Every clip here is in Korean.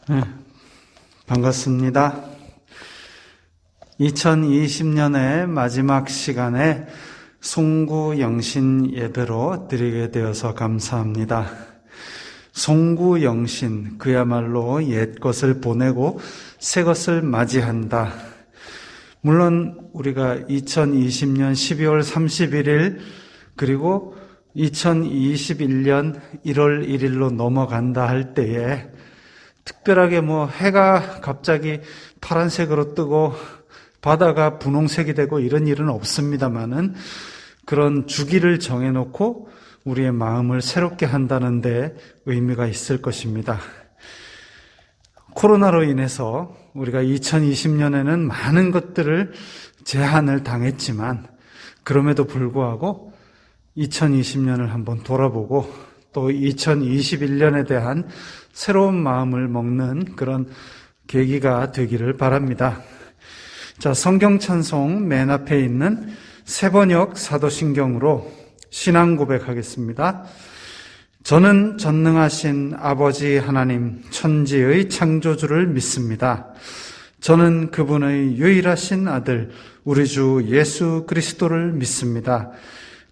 네, 반갑습니다. 2020년의 마지막 시간에 송구영신 예배로 드리게 되어서 감사합니다. 송구영신, 그야말로 옛 것을 보내고 새 것을 맞이한다. 물론 우리가 2020년 12월 31일 그리고 2021년 1월 1일로 넘어간다 할 때에 특별하게 해가 갑자기 파란색으로 뜨고 바다가 분홍색이 되고 이런 일은 없습니다만은 그런 주기를 정해놓고 우리의 마음을 새롭게 한다는 데 의미가 있을 것입니다. 코로나로 인해서 우리가 2020년에는 많은 것들을 제한을 당했지만 그럼에도 불구하고 2020년을 한번 돌아보고 또 2021년에 대한 새로운 마음을 먹는 그런 계기가 되기를 바랍니다. 자, 성경 찬송 맨 앞에 있는 세번역 사도신경으로 신앙 고백하겠습니다. 저는 전능하신 아버지 하나님 천지의 창조주를 믿습니다. 저는 그분의 유일하신 아들 우리 주 예수 그리스도를 믿습니다.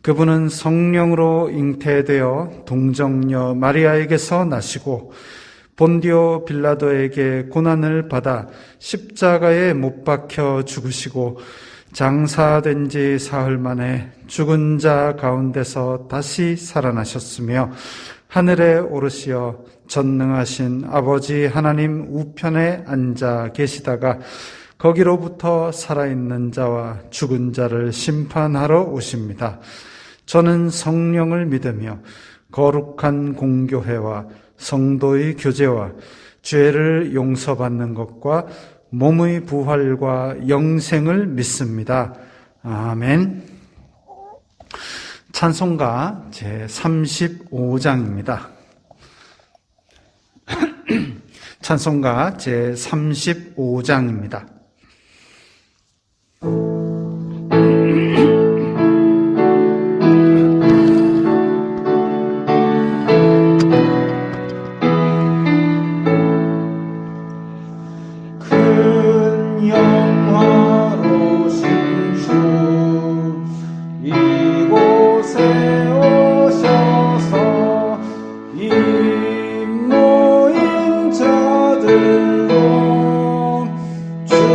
그분은 성령으로 잉태되어 동정녀 마리아에게서 나시고 본디오 빌라도에게 고난을 받아 십자가에 못 박혀 죽으시고 장사된 지 사흘 만에 죽은 자 가운데서 다시 살아나셨으며 하늘에 오르시어 전능하신 아버지 하나님 우편에 앉아 계시다가 거기로부터 살아있는 자와 죽은 자를 심판하러 오십니다. 저는 성령을 믿으며 거룩한 공교회와 성도의 교제와 죄를 용서받는 것과 몸의 부활과 영생을 믿습니다. 아멘. 찬송가 제35장입니다. 찬송가 제35장입니다. 주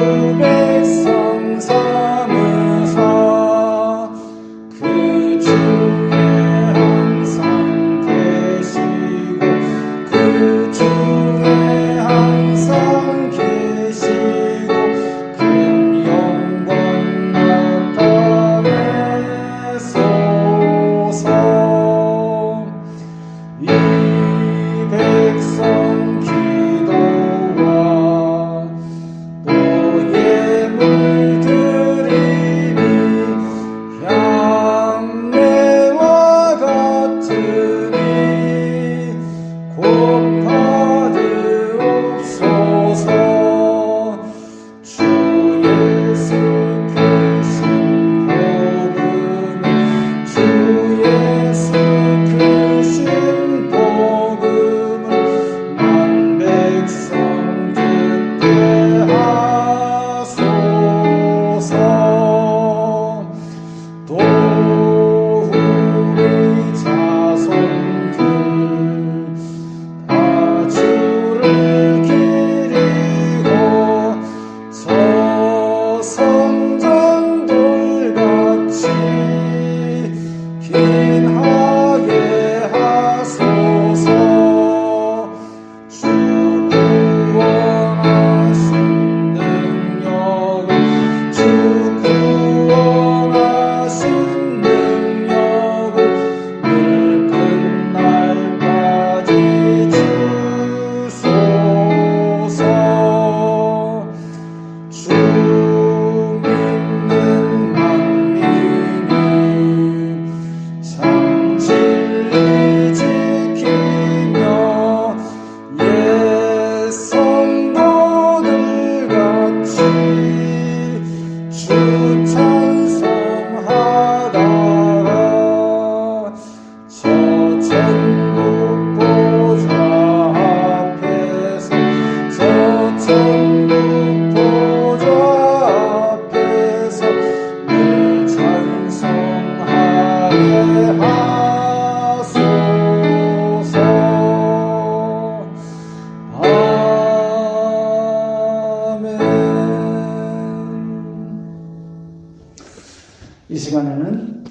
이 시간에는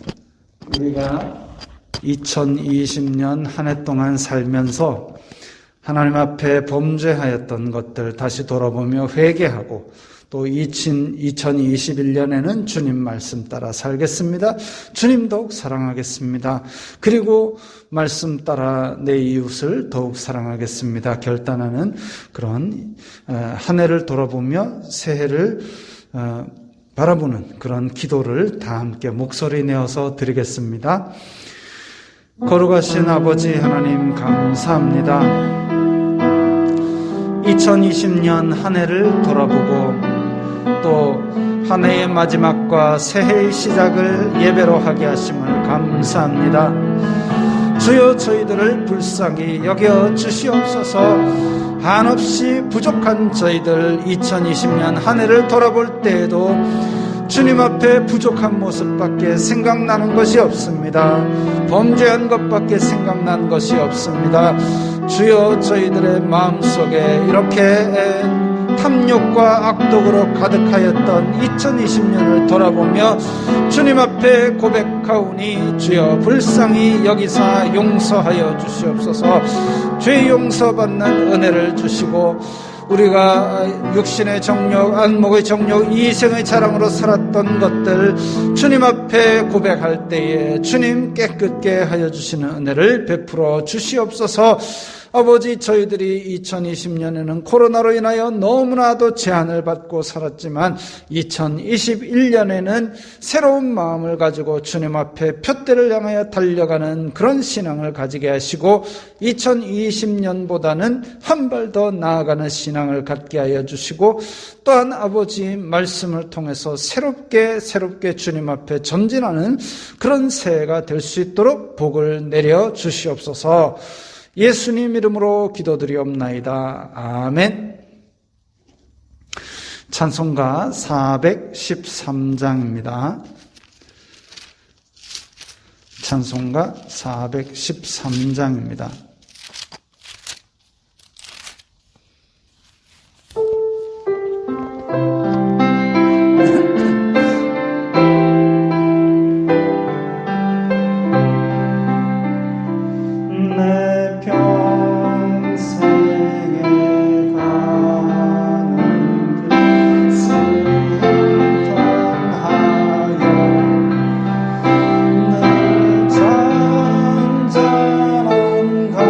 우리가 2020년 한 해 동안 살면서 하나님 앞에 범죄하였던 것들 다시 돌아보며 회개하고 또 2021년에는 주님 말씀 따라 살겠습니다. 주님 더욱 사랑하겠습니다. 그리고 말씀 따라 내 이웃을 더욱 사랑하겠습니다. 결단하는 그런 한 해를 돌아보며 새해를 바라보는 그런 기도를 다 함께 목소리 내어서 드리겠습니다. 거룩하신 아버지 하나님 감사합니다. 2020년 한 해를 돌아보고 또 한 해의 마지막과 새해의 시작을 예배로 하게 하심을 감사합니다. 주여 저희들을 불쌍히 여겨 주시옵소서. 한없이 부족한 저희들 2020년 한 해를 돌아볼 때에도 주님 앞에 부족한 모습밖에 생각나는 것이 없습니다. 범죄한 것밖에 생각나는 것이 없습니다. 주여 저희들의 마음속에 이렇게 탐욕과 악독으로 가득하였던 2020년을 돌아보며 주님 앞에 고백하오니 주여 불쌍히 여기사 용서하여 주시옵소서. 죄 용서받는 은혜를 주시고 우리가 육신의 정욕, 안목의 정욕, 이생의 자랑으로 살았던 것들 주님 앞에 고백할 때에 주님 깨끗게 하여 주시는 은혜를 베풀어 주시옵소서. 아버지 저희들이 2020년에는 코로나로 인하여 너무나도 제한을 받고 살았지만 2021년에는 새로운 마음을 가지고 주님 앞에 푯대를 향하여 달려가는 그런 신앙을 가지게 하시고 2020년보다는 한 발 더 나아가는 신앙을 갖게 하여 주시고 또한 아버지 말씀을 통해서 새롭게 주님 앞에 전진하는 그런 새해가 될 수 있도록 복을 내려 주시옵소서. 예수님 이름으로 기도드리옵나이다. 아멘. 찬송가 413장입니다. 찬송가 413장입니다. 잔잔한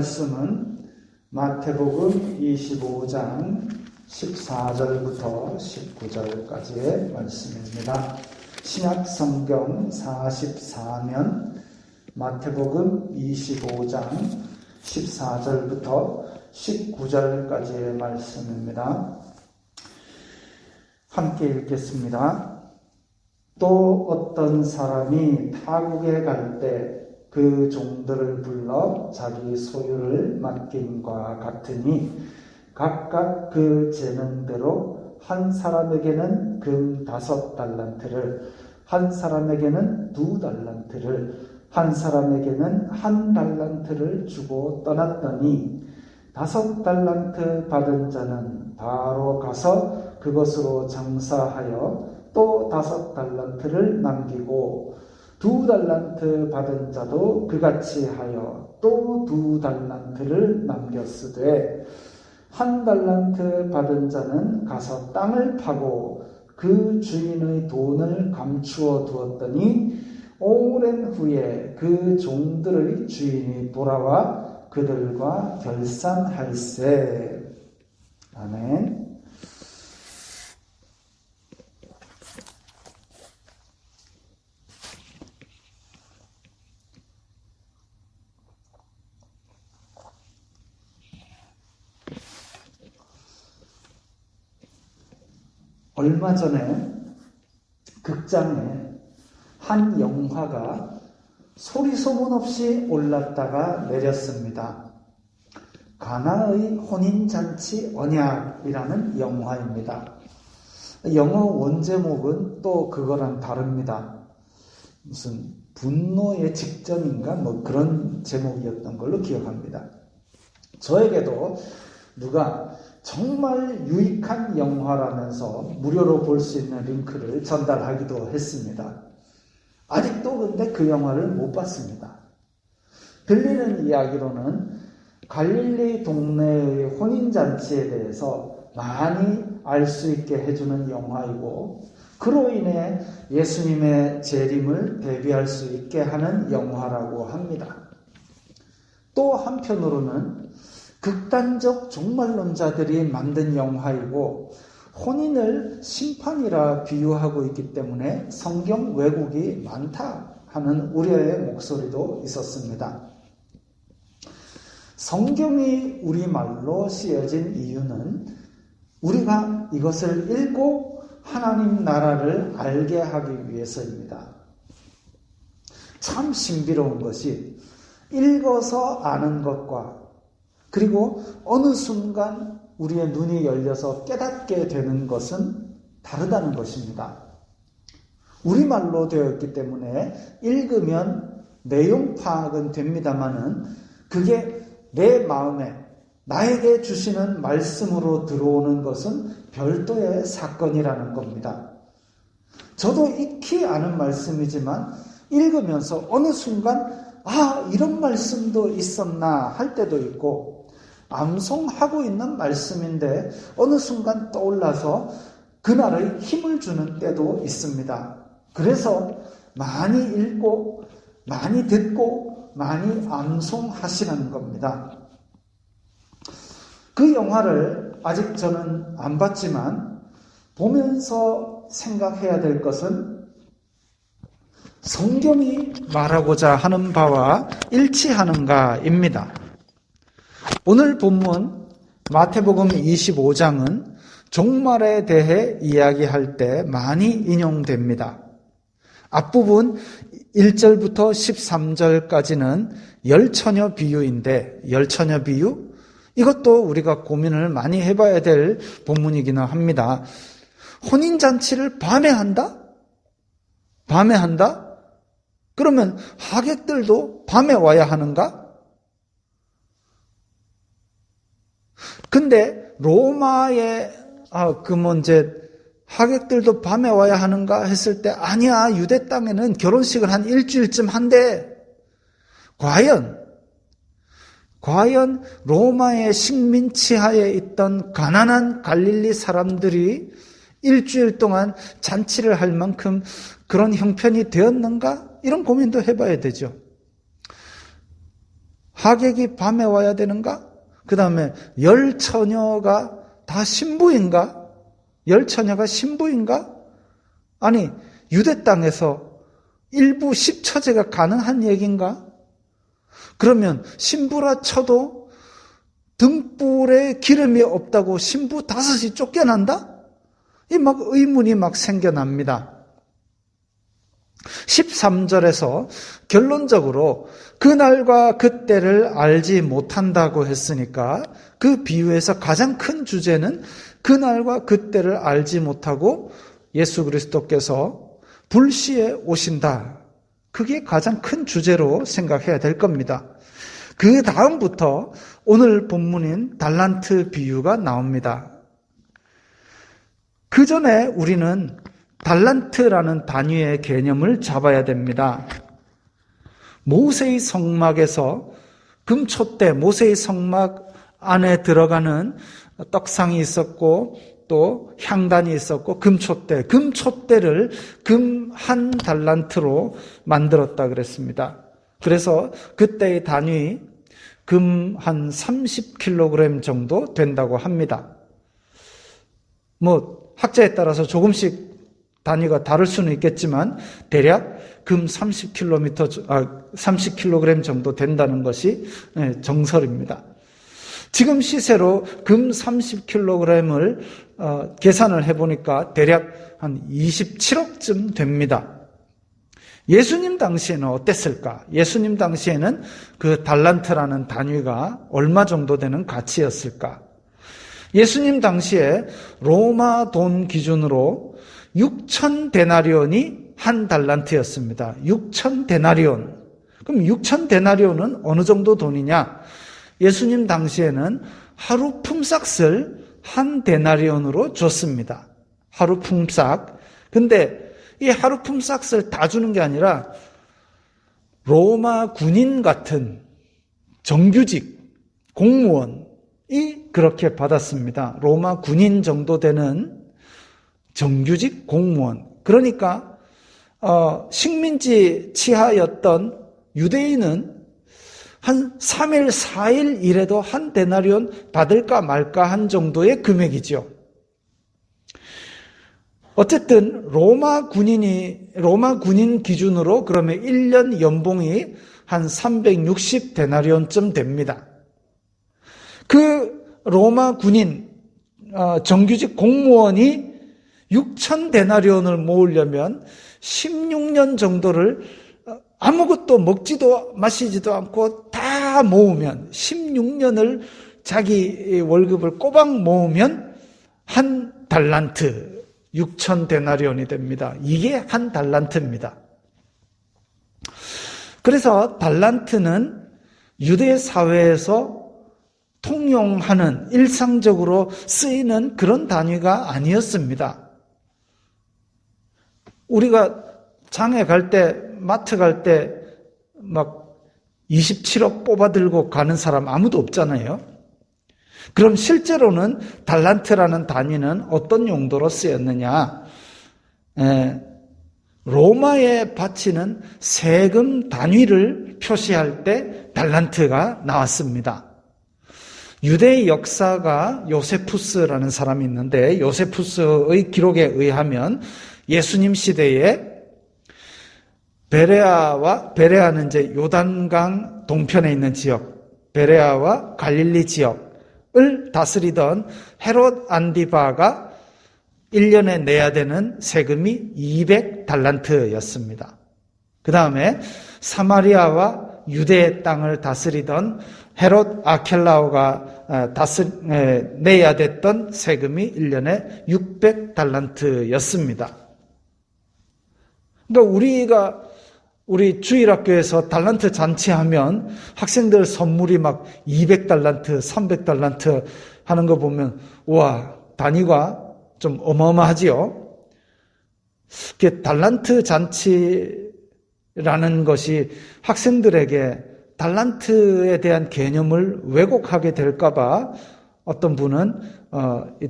말씀은 마태복음 25장 14절부터 19절까지의 말씀입니다. 신약 성경 44면 마태복음 25장 14절부터 19절까지의 말씀입니다. 함께 읽겠습니다. 또 어떤 사람이 타국에 갈 때 그 종들을 불러 자기 소유를 맡김과 같으니 각각 그 재는 대로 한 사람에게는 금 5달란트를, 한 사람에게는 2달란트를, 한 사람에게는 1달란트를 주고 떠났더니 5달란트 받은 자는 바로 가서 그것으로 장사하여 또 5달란트를 남기고 2달란트 받은 자도 그같이 하여 또 2달란트를 남겼으되 1달란트 받은 자는 가서 땅을 파고 그 주인의 돈을 감추어 두었더니 오랜 후에 그 종들의 주인이 돌아와 그들과 결산할세. 아멘. 얼마 전에 극장에 한 영화가 소리 소문 없이 올랐다가 내렸습니다. 가나의 혼인잔치 언약이라는 영화입니다. 영어 원제목은 또 그거랑 다릅니다. 무슨 분노의 직전인가 뭐 그런 제목이었던 걸로 기억합니다. 저에게도 누가 정말 유익한 영화라면서 무료로 볼 수 있는 링크를 전달하기도 했습니다. 아직도 근데 그 영화를 못 봤습니다. 들리는 이야기로는 갈릴리 동네의 혼인잔치에 대해서 많이 알 수 있게 해주는 영화이고 그로 인해 예수님의 재림을 대비할 수 있게 하는 영화라고 합니다. 또 한편으로는 극단적 종말론자들이 만든 영화이고 혼인을 심판이라 비유하고 있기 때문에 성경 왜곡이 많다 하는 우려의 목소리도 있었습니다. 성경이 우리말로 쓰여진 이유는 우리가 이것을 읽고 하나님 나라를 알게 하기 위해서입니다. 참 신비로운 것이 읽어서 아는 것과 그리고 어느 순간 우리의 눈이 열려서 깨닫게 되는 것은 다르다는 것입니다. 우리말로 되어 있기 때문에 읽으면 내용 파악은 됩니다마는 그게 내 마음에 나에게 주시는 말씀으로 들어오는 것은 별도의 사건이라는 겁니다. 저도 익히 아는 말씀이지만 읽으면서 어느 순간 이런 말씀도 있었나 할 때도 있고 암송하고 있는 말씀인데 어느 순간 떠올라서 그날의 힘을 주는 때도 있습니다. 그래서 많이 읽고 많이 듣고 많이 암송하시는 겁니다. 그 영화를 아직 저는 안 봤지만 보면서 생각해야 될 것은 성경이 말하고자 하는 바와 일치하는가입니다. 오늘 본문 마태복음 25장은 종말에 대해 이야기할 때 많이 인용됩니다. 앞부분 1절부터 13절까지는 열처녀 비유인데 열처녀 비유? 이것도 우리가 고민을 많이 해봐야 될 본문이기는 합니다. 혼인잔치를 밤에 한다? 밤에 한다? 그러면 하객들도 밤에 와야 하는가? 근데 로마의 하객들도 밤에 와야 하는가 했을 때 아니야, 유대 땅에는 결혼식을 한 일주일쯤 한대. 과연 로마의 식민지하에 있던 가난한 갈릴리 사람들이 일주일 동안 잔치를 할 만큼 그런 형편이 되었는가? 이런 고민도 해봐야 되죠. 하객이 밤에 와야 되는가? 그 다음에 열 처녀가 다 신부인가? 열 처녀가 신부인가? 아니, 유대 땅에서 일부 10처제가 가능한 얘기인가? 그러면 신부라 쳐도 등불에 기름이 없다고 신부 5이 쫓겨난다? 이 막 의문이 막 생겨납니다. 13절에서 결론적으로 그날과 그때를 알지 못한다고 했으니까 그 비유에서 가장 큰 주제는 그날과 그때를 알지 못하고 예수 그리스도께서 불시에 오신다. 그게 가장 큰 주제로 생각해야 될 겁니다. 그 다음부터 오늘 본문인 달란트 비유가 나옵니다. 그 전에 우리는 달란트라는 단위의 개념을 잡아야 됩니다. 모세의 성막에서 금촛대, 모세의 성막 안에 들어가는 떡상이 있었고 또 향단이 있었고 금촛대를 금 한 달란트로 만들었다 그랬습니다. 그래서 그때의 단위 금 한 30kg 정도 된다고 합니다. 학자에 따라서 조금씩 단위가 다를 수는 있겠지만 대략 금 30kg 정도 된다는 것이 정설입니다. 지금 시세로 금 30kg을 계산을 해보니까 대략 한 27억쯤 됩니다. 예수님 당시에는 어땠을까? 예수님 당시에는 그 달란트라는 단위가 얼마 정도 되는 가치였을까? 예수님 당시에 로마 돈 기준으로 6,000데나리온이 한 달란트였습니다. 6,000데나리온. 그럼 6,000데나리온은 어느 정도 돈이냐? 예수님 당시에는 하루 품삯을 한 데나리온으로 줬습니다. 하루 품삯. 근데 이 하루 품삯을 다 주는 게 아니라 로마 군인 같은 정규직 공무원이 그렇게 받았습니다. 로마 군인 정도 되는 정규직 공무원. 그러니까 식민지 치하였던 유대인은 한 3일, 4일 일해도 한 데나리온 받을까 말까 한 정도의 금액이죠. 어쨌든 로마 군인 기준으로 그러면 1년 연봉이 한 360데나리온쯤 됩니다. 그 로마 군인 정규직 공무원이 6,000데나리온을 모으려면 16년 정도를 아무것도 먹지도 마시지도 않고 다 모으면 16년을 자기 월급을 꼬박 모으면 한 달란트 6,000데나리온이 됩니다. 이게 한 달란트입니다. 그래서 달란트는 유대 사회에서 통용하는 일상적으로 쓰이는 그런 단위가 아니었습니다. 우리가 장에 갈 때, 마트 갈 때 막 27억 뽑아들고 가는 사람 아무도 없잖아요. 그럼 실제로는 달란트라는 단위는 어떤 용도로 쓰였느냐? 로마에 바치는 세금 단위를 표시할 때 달란트가 나왔습니다. 유대의 역사가 요세푸스라는 사람이 있는데 요세푸스의 기록에 의하면 예수님 시대에 베레아는 이제 요단강 동편에 있는 지역, 베레아와 갈릴리 지역을 다스리던 헤롯 안디바가 1년에 내야 되는 세금이 200달란트였습니다. 그 다음에 사마리아와 유대의 땅을 다스리던 헤롯 아켈라오가 내야 됐던 세금이 1년에 600달란트였습니다. 그러니까 우리 주일학교에서 달란트 잔치하면 학생들 선물이 막 200달란트, 300달란트 하는 거 보면 와, 단위가 좀 어마어마하지요. 달란트 잔치라는 것이 학생들에게 달란트에 대한 개념을 왜곡하게 될까 봐 어떤 분은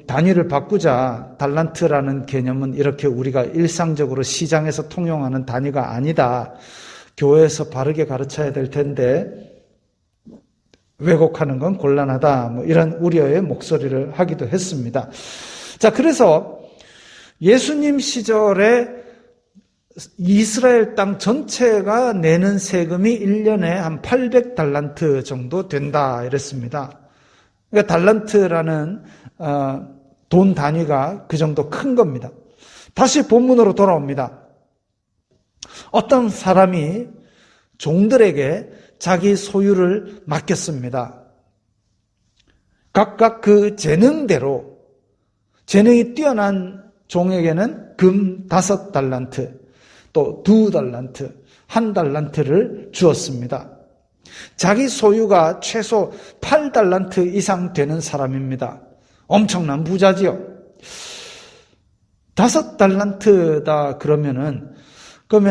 단위를 바꾸자. 달란트라는 개념은 이렇게 우리가 일상적으로 시장에서 통용하는 단위가 아니다. 교회에서 바르게 가르쳐야 될 텐데 왜곡하는 건 곤란하다. 뭐 이런 우려의 목소리를 하기도 했습니다. 자, 그래서 예수님 시절에 이스라엘 땅 전체가 내는 세금이 1년에 한 800달란트 정도 된다 이랬습니다. 그러니까 달란트라는 돈 단위가 그 정도 큰 겁니다. 다시 본문으로 돌아옵니다. 어떤 사람이 종들에게 자기 소유를 맡겼습니다. 각각 그 재능대로, 재능이 뛰어난 종에게는 금 5달란트, 또 2달란트, 1달란트를 주었습니다. 자기 소유가 최소 8달란트 이상 되는 사람입니다. 엄청난 부자지요. 5달란트다 그러면은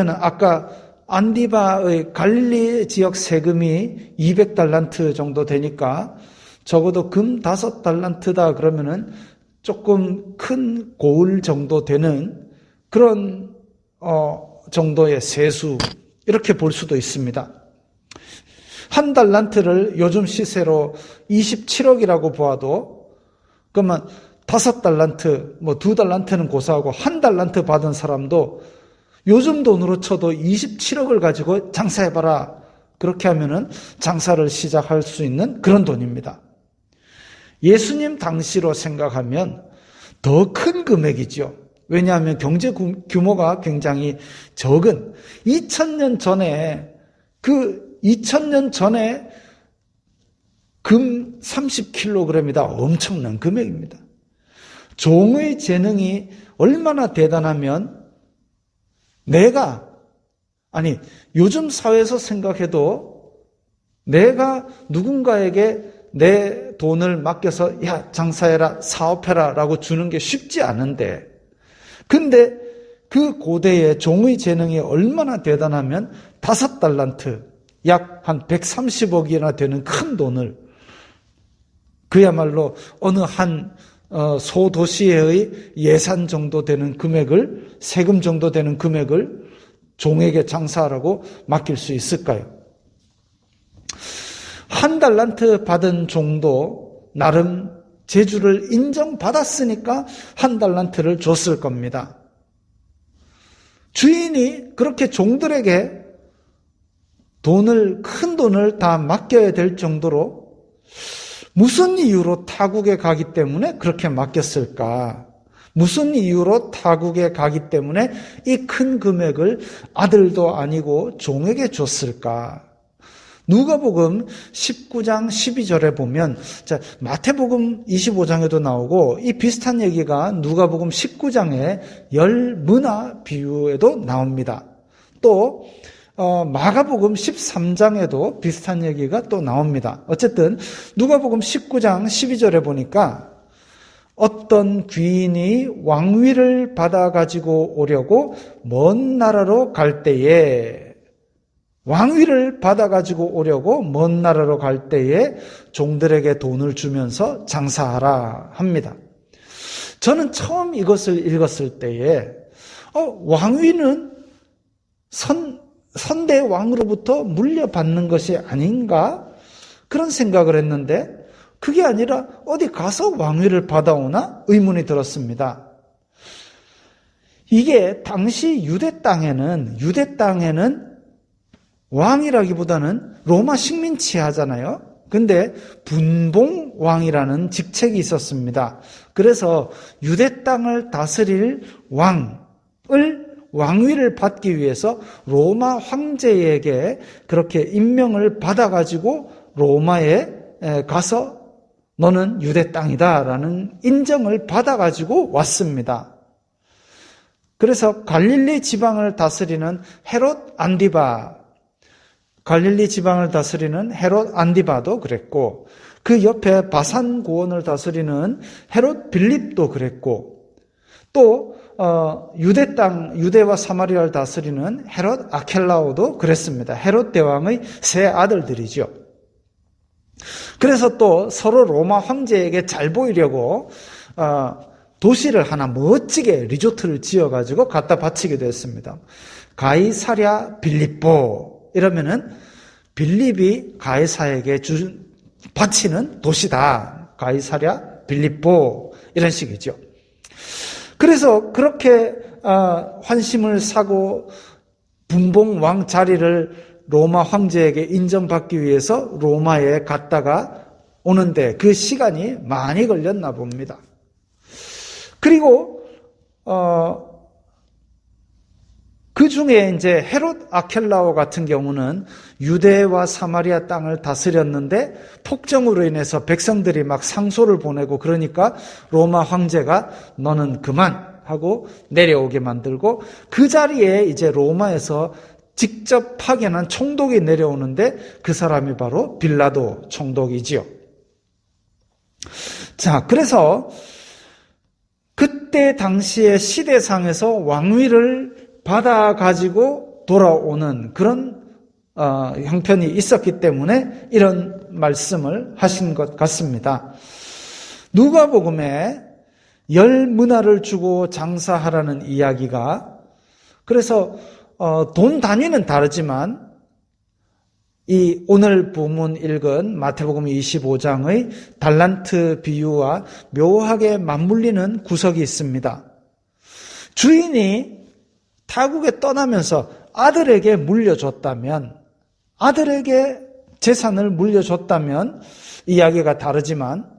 아까 안디바의 갈릴리 지역 세금이 200달란트 정도 되니까 적어도 금 5달란트다 그러면은 조금 큰 고을 정도 되는 그런 정도의 세수, 이렇게 볼 수도 있습니다. 1달란트를 요즘 시세로 27억이라고 보아도, 그러면 5달란트, 2달란트는 고사하고 1달란트 받은 사람도 요즘 돈으로 쳐도 27억을 가지고 장사해봐라. 그렇게 하면은 장사를 시작할 수 있는 그런 돈입니다. 예수님 당시로 생각하면 더 큰 금액이죠. 왜냐하면 경제 규모가 굉장히 적은 2000년 전에 금 30kg이다. 엄청난 금액입니다. 종의 재능이 얼마나 대단하면 요즘 사회에서 생각해도 내가 누군가에게 내 돈을 맡겨서 야, 장사해라, 사업해라 라고 주는 게 쉽지 않은데, 근데 그 고대의 종의 재능이 얼마나 대단하면 5달란트, 약 한 130억이나 되는 큰 돈을, 그야말로 어느 한 소도시의 예산 정도 되는 금액을, 세금 정도 되는 금액을 종에게 장사하라고 맡길 수 있을까요? 1달란트 받은 종도 나름 재주를 인정받았으니까 1달란트를 줬을 겁니다. 주인이 그렇게 종들에게 큰 돈을 다 맡겨야 될 정도로 무슨 이유로 타국에 가기 때문에 그렇게 맡겼을까? 무슨 이유로 타국에 가기 때문에 이 큰 금액을 아들도 아니고 종에게 줬을까? 누가복음 19장 12절에 보면, 마태복음 25장에도 나오고 이 비슷한 얘기가 누가복음 19장의 열문화 비유에도 나옵니다. 또 마가복음 13장에도 비슷한 얘기가 또 나옵니다. 어쨌든 누가복음 19장 12절에 보니까 어떤 귀인이 왕위를 받아가지고 오려고 먼 나라로 갈 때에, 왕위를 받아가지고 오려고 먼 나라로 갈 때에 종들에게 돈을 주면서 장사하라 합니다. 저는 처음 이것을 읽었을 때에 왕위는 선대 왕으로부터 물려받는 것이 아닌가? 그런 생각을 했는데 그게 아니라 어디 가서 왕위를 받아오나? 의문이 들었습니다. 이게 당시 유대 땅에는 왕이라기보다는 로마 식민지 하잖아요. 근데 분봉왕이라는 직책이 있었습니다. 그래서 유대 땅을 다스릴 왕위를 받기 위해서 로마 황제에게 그렇게 임명을 받아가지고 로마에 가서 너는 유대 땅이다라는 인정을 받아가지고 왔습니다. 그래서 갈릴리 지방을 다스리는 헤롯 안디바도 그랬고, 그 옆에 바산 고원을 다스리는 헤롯 빌립도 그랬고, 또 유대와 사마리아를 다스리는 헤롯 아켈라오도 그랬습니다. 헤롯 대왕의 세 아들들이죠. 그래서 또 서로 로마 황제에게 잘 보이려고 도시를 하나 멋지게 리조트를 지어가지고 갖다 바치기도 했습니다. 가이사랴 빌립보 이러면은 빌립이 가이사에게 준 바치는 도시다. 가이사랴 빌립보 이런 식이죠. 그래서 그렇게 환심을 사고 분봉왕 자리를 로마 황제에게 인정받기 위해서 로마에 갔다가 오는데 그 시간이 많이 걸렸나 봅니다. 그리고 그 중에 이제 헤롯 아켈라오 같은 경우는 유대와 사마리아 땅을 다스렸는데 폭정으로 인해서 백성들이 막 상소를 보내고 그러니까 로마 황제가 너는 그만 하고 내려오게 만들고 그 자리에 이제 로마에서 직접 파견한 총독이 내려오는데 그 사람이 바로 빌라도 총독이지요. 자, 그래서 그때 당시의 시대상에서 왕위를 받아가지고 돌아오는 그런 형편이 있었기 때문에 이런 말씀을 하신 것 같습니다. 누가복음에 10문화를 주고 장사하라는 이야기가 그래서 돈 단위는 다르지만 이 오늘 본문 읽은 마태복음 25장의 달란트 비유와 묘하게 맞물리는 구석이 있습니다. 주인이 타국에 떠나면서 아들에게 물려줬다면, 아들에게 재산을 물려줬다면 이야기가 다르지만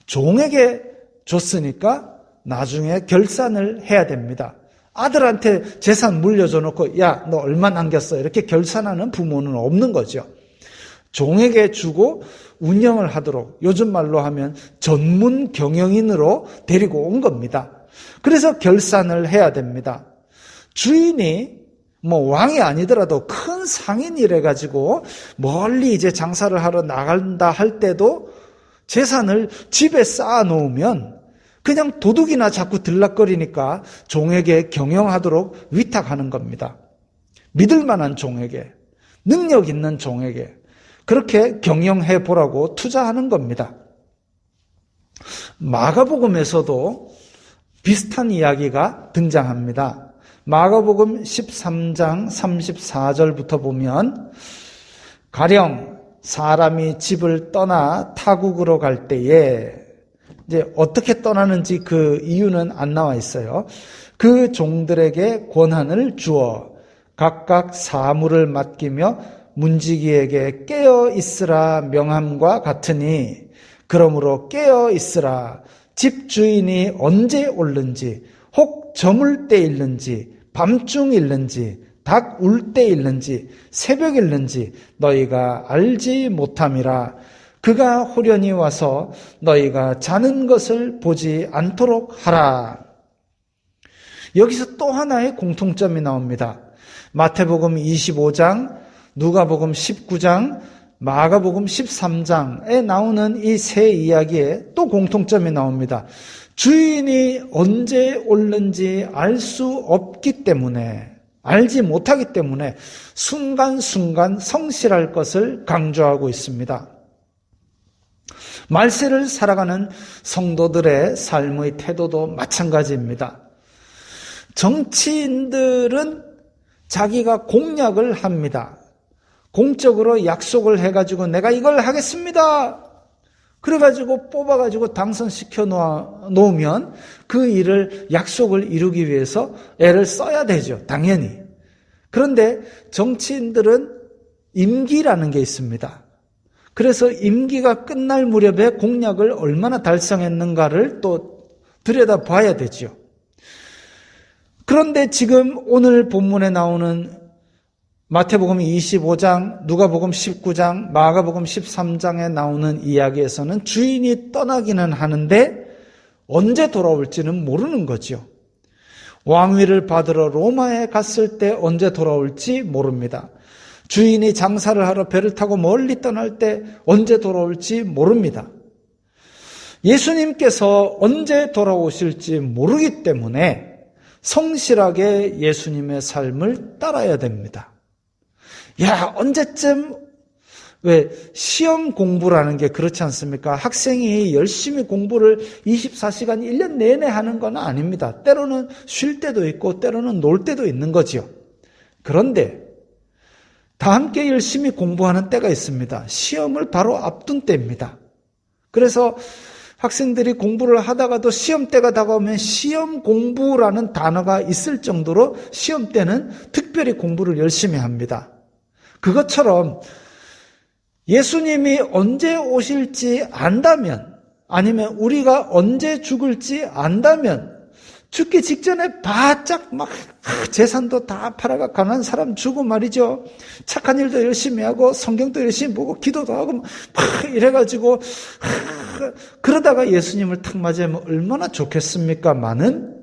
종에게 줬으니까 나중에 결산을 해야 됩니다. 아들한테 재산 물려줘 놓고 야, 너 얼마 남겼어? 이렇게 결산하는 부모는 없는 거죠. 종에게 주고 운영을 하도록 요즘 말로 하면 전문 경영인으로 데리고 온 겁니다. 그래서 결산을 해야 됩니다. 주인이 뭐 왕이 아니더라도 큰 상인이래 가지고 멀리 이제 장사를 하러 나간다 할 때도 재산을 집에 쌓아 놓으면 그냥 도둑이나 자꾸 들락거리니까 종에게 경영하도록 위탁하는 겁니다. 믿을 만한 종에게, 능력 있는 종에게 그렇게 경영해 보라고 투자하는 겁니다. 마가복음에서도 비슷한 이야기가 등장합니다. 마가복음 13장 34절부터 보면 가령 사람이 집을 떠나 타국으로 갈 때에 이제 어떻게 떠나는지 그 이유는 안 나와 있어요. 그 종들에게 권한을 주어 각각 사물을 맡기며 문지기에게 깨어 있으라 명함과 같으니 그러므로 깨어 있으라 집 주인이 언제 올는지 혹 저물 때 일는지 밤중 일는지 닭 울 때 일는지 새벽 일는지 너희가 알지 못함이라. 그가 호련히 와서 너희가 자는 것을 보지 않도록 하라. 여기서 또 하나의 공통점이 나옵니다. 마태복음 25장, 누가복음 19장, 마가복음 13장에 나오는 이 세 이야기에 또 공통점이 나옵니다. 주인이 언제 올는지 알 수 없기 때문에, 알지 못하기 때문에 순간순간 성실할 것을 강조하고 있습니다. 말세를 살아가는 성도들의 삶의 태도도 마찬가지입니다. 정치인들은 자기가 공약을 합니다. 공적으로 약속을 해가지고 내가 이걸 하겠습니다. 그래가지고 뽑아가지고 당선시켜 놓으면 그 일을 약속을 이루기 위해서 애를 써야 되죠. 당연히. 그런데 정치인들은 임기라는 게 있습니다. 그래서 임기가 끝날 무렵에 공약을 얼마나 달성했는가를 또 들여다봐야 되죠. 그런데 지금 오늘 본문에 나오는 마태복음 25장, 누가복음 19장, 마가복음 13장에 나오는 이야기에서는 주인이 떠나기는 하는데 언제 돌아올지는 모르는 거죠. 왕위를 받으러 로마에 갔을 때 언제 돌아올지 모릅니다. 주인이 장사를 하러 배를 타고 멀리 떠날 때 언제 돌아올지 모릅니다. 예수님께서 언제 돌아오실지 모르기 때문에 성실하게 예수님의 삶을 따라야 됩니다. 야, 언제쯤, 왜, 시험 공부라는 게 그렇지 않습니까? 학생이 열심히 공부를 24시간 1년 내내 하는 건 아닙니다. 때로는 쉴 때도 있고, 때로는 놀 때도 있는 거지요. 그런데, 다 함께 열심히 공부하는 때가 있습니다. 시험을 바로 앞둔 때입니다. 그래서 학생들이 공부를 하다가도 시험 때가 다가오면 시험 공부라는 단어가 있을 정도로 시험 때는 특별히 공부를 열심히 합니다. 그것처럼 예수님이 언제 오실지 안다면, 아니면 우리가 언제 죽을지 안다면, 죽기 직전에 바짝 막 재산도 다 팔아가 가난한 사람 주고 말이죠. 착한 일도 열심히 하고 성경도 열심히 보고 기도도 하고 막 이래가지고 그러다가 예수님을 탁 맞이하면 얼마나 좋겠습니까마는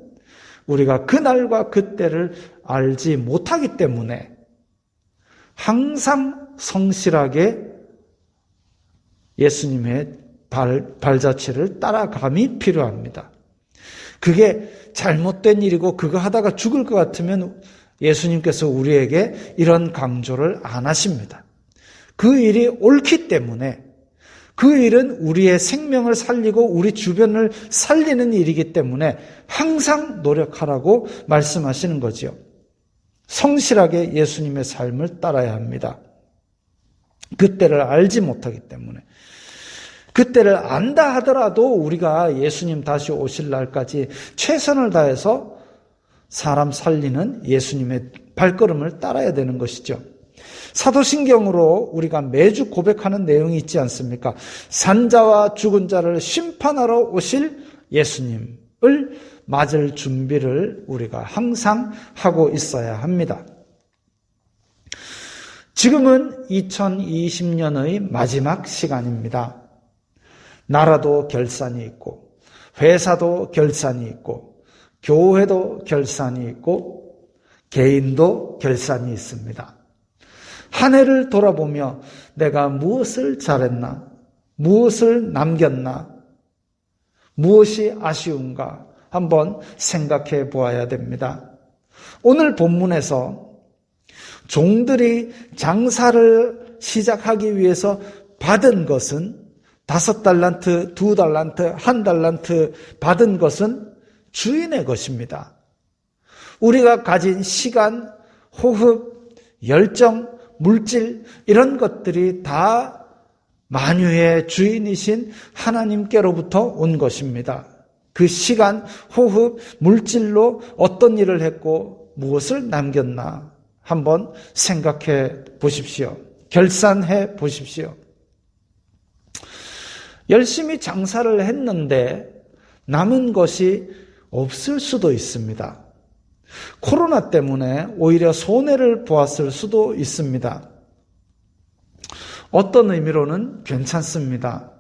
우리가 그날과 그때를 알지 못하기 때문에 항상 성실하게 예수님의 발자취를 따라감이 필요합니다. 그게 잘못된 일이고 그거 하다가 죽을 것 같으면 예수님께서 우리에게 이런 강조를 안 하십니다. 그 일이 옳기 때문에, 그 일은 우리의 생명을 살리고 우리 주변을 살리는 일이기 때문에 항상 노력하라고 말씀하시는 거지요. 성실하게 예수님의 삶을 따라야 합니다. 그때를 알지 못하기 때문에. 그때를 안다 하더라도 우리가 예수님 다시 오실 날까지 최선을 다해서 사람 살리는 예수님의 발걸음을 따라야 되는 것이죠. 사도신경으로 우리가 매주 고백하는 내용이 있지 않습니까? 산자와 죽은 자를 심판하러 오실 예수님을 맞을 준비를 우리가 항상 하고 있어야 합니다. 지금은 2020년의 마지막 시간입니다. 나라도 결산이 있고, 회사도 결산이 있고, 교회도 결산이 있고, 개인도 결산이 있습니다. 한 해를 돌아보며 내가 무엇을 잘했나, 무엇을 남겼나, 무엇이 아쉬운가 한번 생각해 보아야 됩니다. 오늘 본문에서 종들이 장사를 시작하기 위해서 받은 것은 5달란트, 2달란트, 1달란트 받은 것은 주인의 것입니다. 우리가 가진 시간, 호흡, 열정, 물질 이런 것들이 다 만유의 주인이신 하나님께로부터 온 것입니다. 그 시간, 호흡, 물질로 어떤 일을 했고 무엇을 남겼나 한번 생각해 보십시오. 결산해 보십시오. 열심히 장사를 했는데 남은 것이 없을 수도 있습니다. 코로나 때문에 오히려 손해를 보았을 수도 있습니다. 어떤 의미로는 괜찮습니다.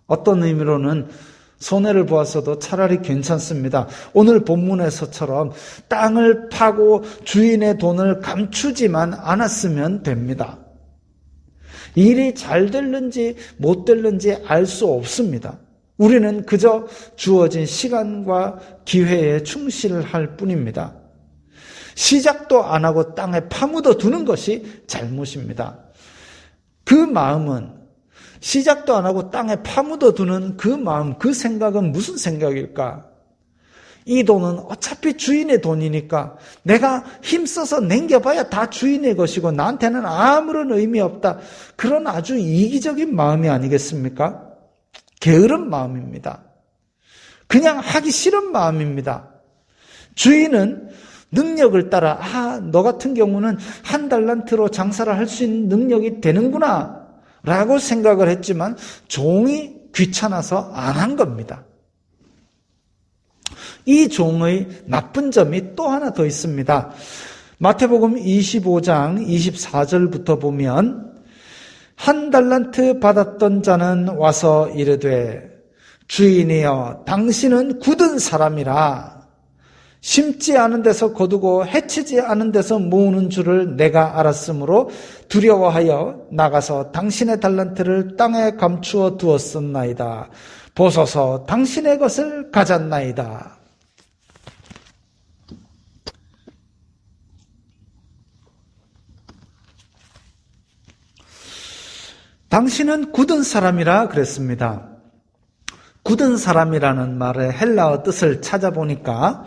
어떤 의미로는 손해를 보았어도 차라리 괜찮습니다. 오늘 본문에서처럼 땅을 파고 주인의 돈을 감추지만 않았으면 됩니다. 일이 잘 될는지 못 될는지 알 수 없습니다. 우리는 그저 주어진 시간과 기회에 충실할 뿐입니다. 시작도 안 하고 땅에 파묻어 두는 것이 잘못입니다. 그 마음은, 시작도 안 하고 땅에 파묻어 두는 그 마음, 그 생각은 무슨 생각일까? 이 돈은 어차피 주인의 돈이니까 내가 힘써서 남겨봐야 다 주인의 것이고 나한테는 아무런 의미 없다. 그런 아주 이기적인 마음이 아니겠습니까? 게으른 마음입니다. 그냥 하기 싫은 마음입니다. 주인은 능력을 따라 너 같은 경우는 1달란트로 장사를 할 수 있는 능력이 되는구나 라고 생각을 했지만 종이 귀찮아서 안 한 겁니다. 이 종의 나쁜 점이 또 하나 더 있습니다. 마태복음 25장 24절부터 보면 1달란트 받았던 자는 와서 이르되 주인이여 당신은 굳은 사람이라 심지 않은 데서 거두고 해치지 않은 데서 모으는 줄을 내가 알았으므로 두려워하여 나가서 당신의 달란트를 땅에 감추어 두었었나이다. 보소서 당신의 것을 가졌나이다. 당신은 굳은 사람이라 그랬습니다. 굳은 사람이라는 말의 헬라어 뜻을 찾아보니까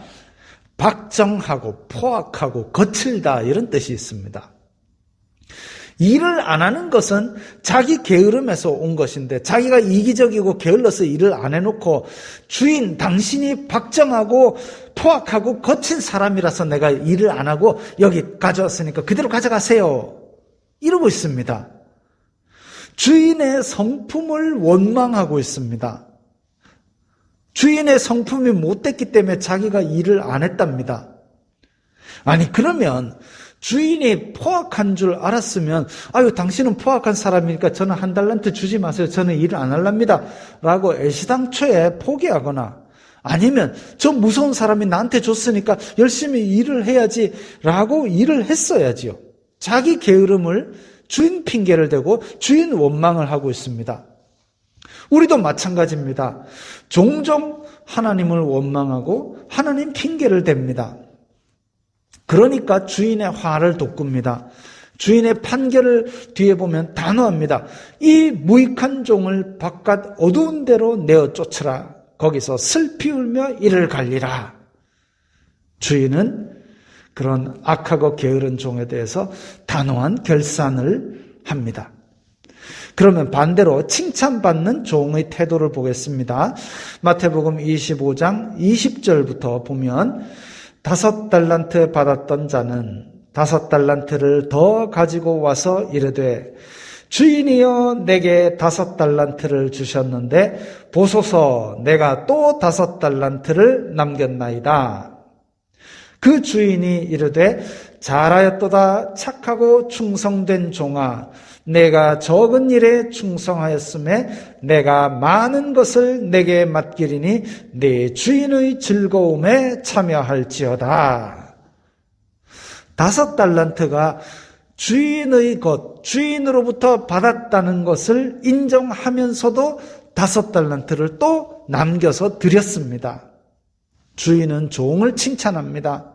박정하고 포악하고 거칠다 이런 뜻이 있습니다. 일을 안 하는 것은 자기 게으름에서 온 것인데 자기가 이기적이고 게을러서 일을 안 해놓고 주인 당신이 박정하고 포악하고 거친 사람이라서 내가 일을 안 하고 여기 가져왔으니까 그대로 가져가세요. 이러고 있습니다. 주인의 성품을 원망하고 있습니다. 주인의 성품이 못됐기 때문에 자기가 일을 안 했답니다. 아니 그러면 주인이 포악한 줄 알았으면 아유 당신은 포악한 사람이니까 저는 1달란트 주지 마세요. 저는 일을 안 할랍니다. 라고 애시당초에 포기하거나 아니면 저 무서운 사람이 나한테 줬으니까 열심히 일을 해야지 라고 일을 했어야지요. 자기 게으름을 주인 핑계를 대고 주인 원망을 하고 있습니다. 우리도 마찬가지입니다. 종종 하나님을 원망하고 하나님 핑계를 댑니다. 그러니까 주인의 화를 돋굽니다. 주인의 판결을 뒤에 보면 단호합니다. 이 무익한 종을 바깥 어두운 데로 내어 쫓으라. 거기서 슬피 울며 이를 갈리라. 주인은 그런 악하고 게으른 종에 대해서 단호한 결산을 합니다. 그러면 반대로 칭찬받는 종의 태도를 보겠습니다. 마태복음 25장 20절부터 보면 5달란트 받았던 자는 5달란트를 더 가지고 와서 이르되 주인이여 내게 5달란트를 주셨는데 보소서 내가 또 5달란트를 남겼나이다. 그 주인이 이르되 잘하였도다 착하고 충성된 종아 내가 적은 일에 충성하였음에 내가 많은 것을 내게 맡기리니 네 주인의 즐거움에 참여할지어다. 5달란트가 주인의 것, 주인으로부터 받았다는 것을 인정하면서도 5달란트를 또 남겨서 드렸습니다. 주인은 종을 칭찬합니다.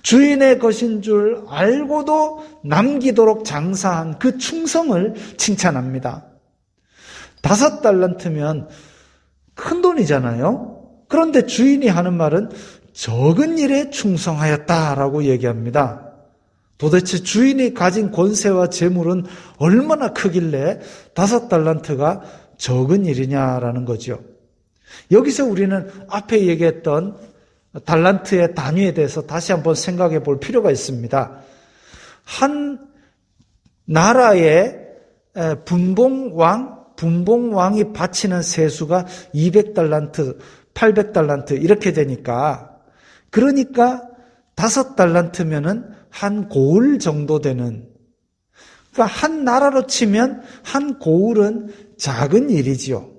주인의 것인 줄 알고도 남기도록 장사한 그 충성을 칭찬합니다. 5달란트면 큰 돈이잖아요. 그런데 주인이 하는 말은 적은 일에 충성하였다라고 얘기합니다. 도대체 주인이 가진 권세와 재물은 얼마나 크길래 5달란트가 적은 일이냐라는 거죠. 여기서 우리는 앞에 얘기했던 달란트의 단위에 대해서 다시 한번 생각해 볼 필요가 있습니다. 한 나라의 분봉왕이 바치는 세수가 200달란트, 800달란트 이렇게 되니까 그러니까 5달란트면은 한 고을 정도 되는 그러니까 한 나라로 치면 한 고을은 작은 일이지요.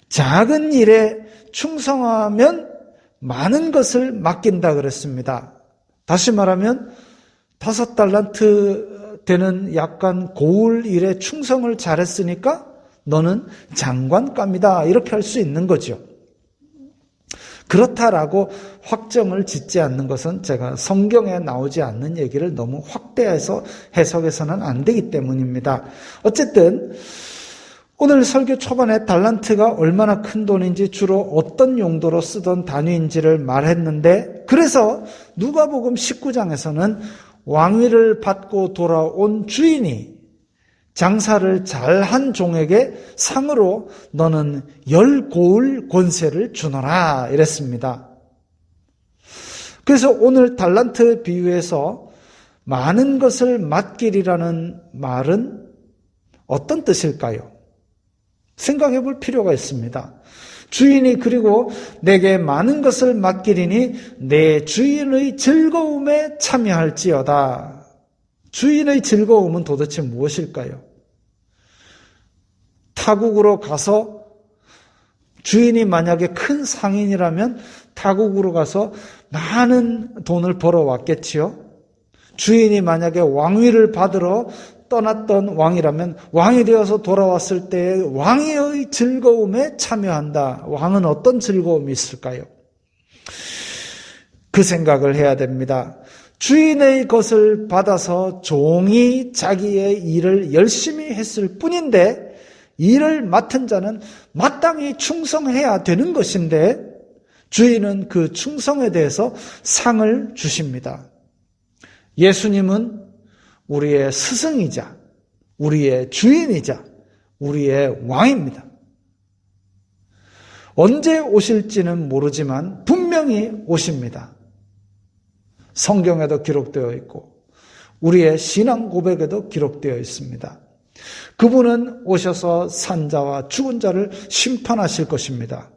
작은 일에 충성하면 많은 것을 맡긴다 그랬습니다. 다시 말하면 5달란트 되는 약간 고을 일에 충성을 잘했으니까 너는 장관감이다 이렇게 할 수 있는 거죠. 그렇다라고 확정을 짓지 않는 것은 제가 성경에 나오지 않는 얘기를 너무 확대해서 해석해서는 안 되기 때문입니다. 어쨌든 오늘 설교 초반에 달란트가 얼마나 큰 돈인지 주로 어떤 용도로 쓰던 단위인지를 말했는데 그래서 누가복음 19장에서는 왕위를 받고 돌아온 주인이 장사를 잘한 종에게 상으로 너는 10고을 권세를 주노라 이랬습니다. 그래서 오늘 달란트 비유에서 많은 것을 맡기리라는 말은 어떤 뜻일까요? 생각해 볼 필요가 있습니다. 주인이 그리고 내게 많은 것을 맡기리니 내 주인의 즐거움에 참여할지어다. 주인의 즐거움은 도대체 무엇일까요? 타국으로 가서 주인이 만약에 큰 상인이라면 타국으로 가서 많은 돈을 벌어왔겠지요. 주인이 만약에 왕위를 받으러 떠났던 왕이라면 왕이 되어서 돌아왔을 때 왕의 즐거움에 참여한다. 왕은 어떤 즐거움이 있을까요? 그 생각을 해야 됩니다. 주인의 것을 받아서 종이 자기의 일을 열심히 했을 뿐인데 일을 맡은 자는 마땅히 충성해야 되는 것인데 주인은 그 충성에 대해서 상을 주십니다. 예수님은 우리의 스승이자 우리의 주인이자 우리의 왕입니다. 언제 오실지는 모르지만 분명히 오십니다. 성경에도 기록되어 있고 우리의 신앙 고백에도 기록되어 있습니다. 그분은 오셔서 산자와 죽은 자를 심판하실 것입니다.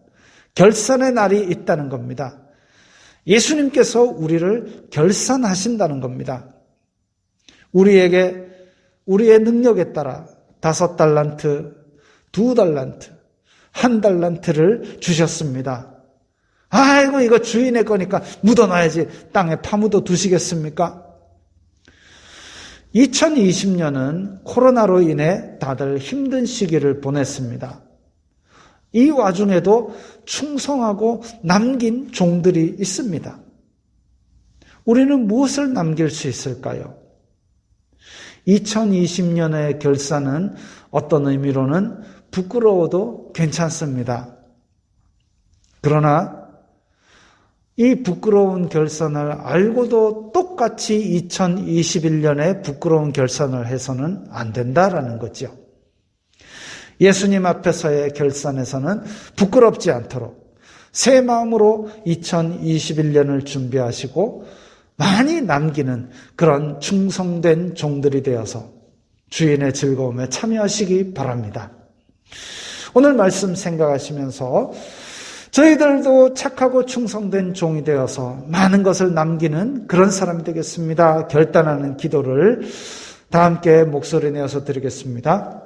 결산의 날이 있다는 겁니다. 예수님께서 우리를 결산하신다는 겁니다. 우리에게 우리의 능력에 따라 5달란트, 2달란트, 1달란트를 주셨습니다. 아이고 이거 주인의 거니까 묻어놔야지 땅에 파묻어 두시겠습니까? 2020년은 코로나로 인해 다들 힘든 시기를 보냈습니다. 이 와중에도 충성하고 남긴 종들이 있습니다. 우리는 무엇을 남길 수 있을까요? 2020년의 결산은 어떤 의미로는 부끄러워도 괜찮습니다. 그러나 이 부끄러운 결산을 알고도 똑같이 2021년에 부끄러운 결산을 해서는 안 된다라는 거죠. 예수님 앞에서의 결산에서는 부끄럽지 않도록 새 마음으로 2021년을 준비하시고 많이 남기는 그런 충성된 종들이 되어서 주인의 즐거움에 참여하시기 바랍니다. 오늘 말씀 생각하시면서 저희들도 착하고 충성된 종이 되어서 많은 것을 남기는 그런 사람이 되겠습니다. 결단하는 기도를 다 함께 목소리 내어서 드리겠습니다.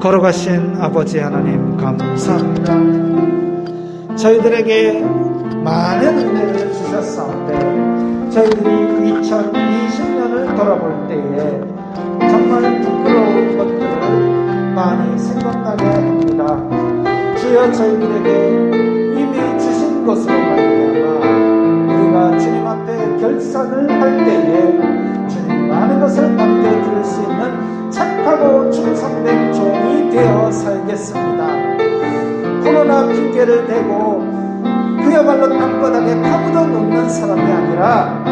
걸어가신 아버지 하나님 감사합니다. 저희들에게 많은 은혜를 주셨사온데 저희들이 2020년을 돌아볼 때에 정말 부끄러운 것들을 많이 생각나게 합니다. 주여 저희들에게 이미 주신 것으로 말미암아 우리가 주님 앞에 결산을 할 때에 주님 많은 것을 남겨드릴 수 있는 착하고 충성된 종이 되어 살겠습니다. 코로나 핑계를 대고 그야말로 땅바닥에 파묻어 놓는 사람이 아니라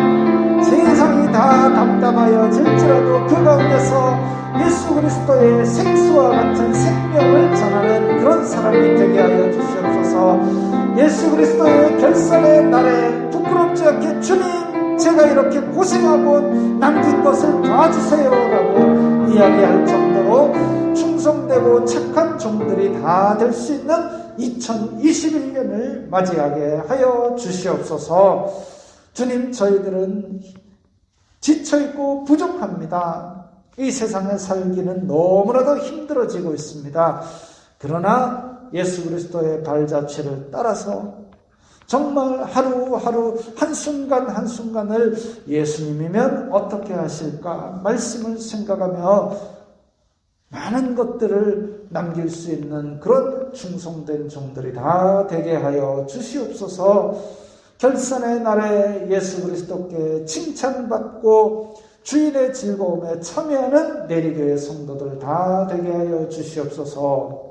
세상이 다 답답하여질지라도 그 가운데서 예수 그리스도의 생수와 같은 생명을 전하는 그런 사람이 되게 하여 주시옵소서. 예수 그리스도의 결산의 날에 부끄럽지 않게 주님 제가 이렇게 고생하고 남긴 것을 봐주세요 라고 이야기할 정도로 충성되고 착한 종들이 다 될 수 있는 2021년을 맞이하게 하여 주시옵소서. 주님 저희들은 지쳐있고 부족합니다. 이 세상에 살기는 너무나도 힘들어지고 있습니다. 그러나 예수 그리스도의 발자취를 따라서 정말 하루하루 한순간 한순간을 예수님이면 어떻게 하실까 말씀을 생각하며 많은 것들을 남길 수 있는 그런 충성된 종들이 다 되게 하여 주시옵소서. 결산의 날에 예수 그리스도께 칭찬받고 주인의 즐거움에 참여하는 내리교회 성도들 다 되게 하여 주시옵소서.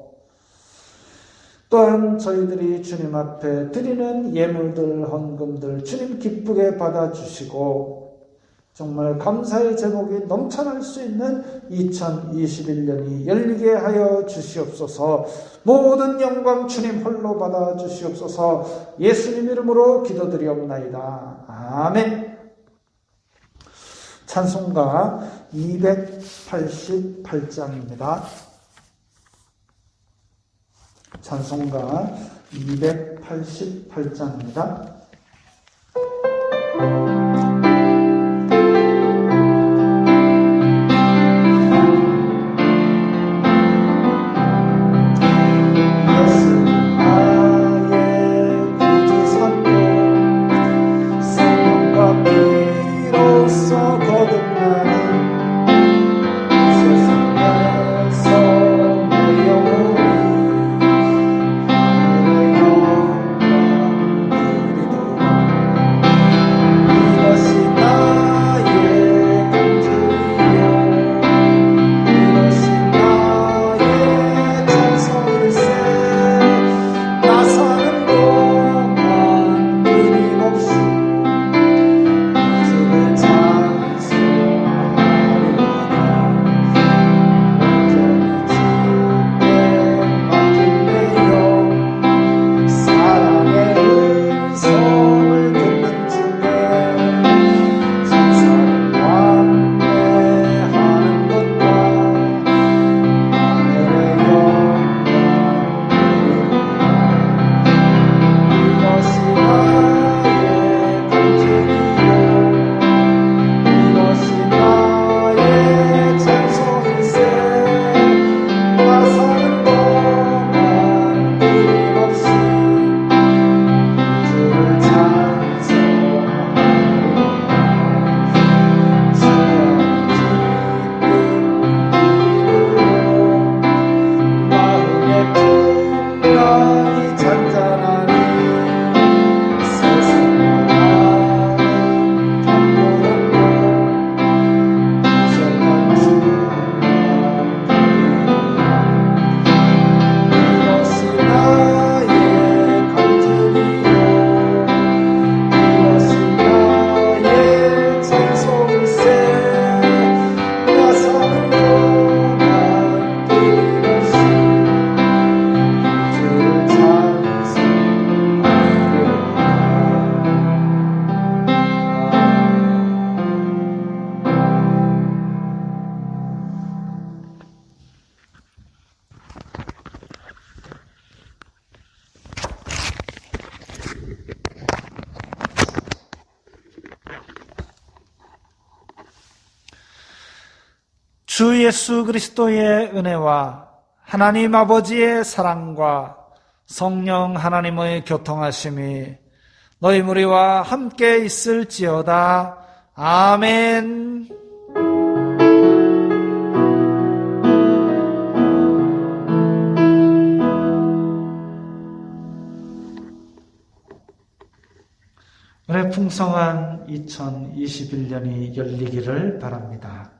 또한 저희들이 주님 앞에 드리는 예물들, 헌금들 주님 기쁘게 받아주시고 정말 감사의 제목이 넘쳐날 수 있는 2021년이 열리게 하여 주시옵소서. 모든 영광 주님 홀로 받아주시옵소서. 예수님 이름으로 기도드리옵나이다. 아멘. 찬송가 288장입니다. 찬송가 288장입니다. 주 예수 그리스도의 은혜와 하나님 아버지의 사랑과 성령 하나님의 교통하심이 너희 무리와 함께 있을지어다. 아멘. 올해 풍성한 2021년이 열리기를 바랍니다.